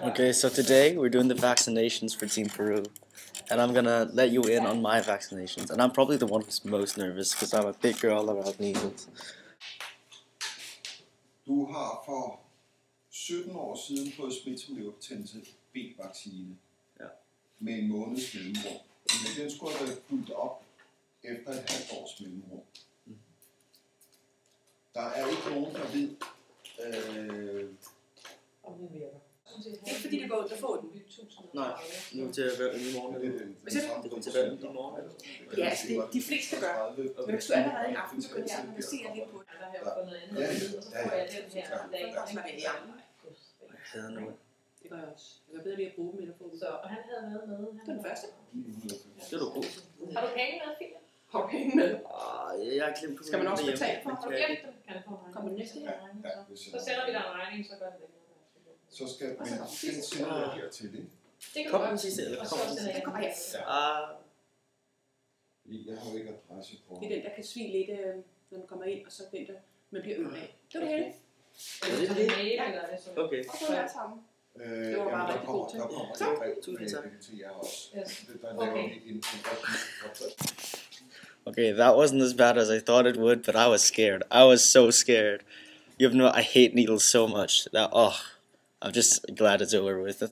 Okay, so today we're doing the vaccinations for Team Peru, and I'm gonna let you in on my vaccinations, and I'm probably the one who's most nervous because I'm a big girl around measles. Du har for 17 år siden fået smitsommebetændelse B-vaccine med en måneds mellemrum. Men den skulle have været fulgt op efter et halvt års mellemrum. Der er ikke nogen, der ved, om den virker. Ikke fordi det går ondt at få den. Nej, nu til at være i morgen. Det kommer til at være i morgen. Ja, altså de fleste gør. Men hvis du allerede i aften, så kan jeg analysere lidt på det. Der har jeg fået noget andet at vide, og så får jeg den her dag. Jeg hader noget. Det gør jeg også. Det var bedre lige at bruge dem end at få dem. Så og han havde været med. Det var den første. Det er du god. Har du penge med, Fie? Har du penge med? Jeg har glemt på. Skal man også betale for? Har du glemt dem? Kan du få en Kommer det næste her? Så sender vi dig en regning, så gør det ikke noget. så skal man den sende jeg hertil, ikke? Det kan Kom du den godt. sidste, eller Og kom så den sender sidste? jeg Kommer her. Jeg har jo ikke adresse på. Det er den, der kan svige lidt, når man kommer ind, og så den, der man bliver øm af. Det var det hele. Eller det er det mail, eller er det sådan? Okay. Og så er det sammen. Det var bare rigtig god til. Der kommer Tak. et brev Tusind tak. til jer også. Yes. Der laver Okay. vi en Okay, that wasn't as bad as I thought it would, but I was scared. I was so scared. You have no, I hate needles so much. I'm just glad it's over with.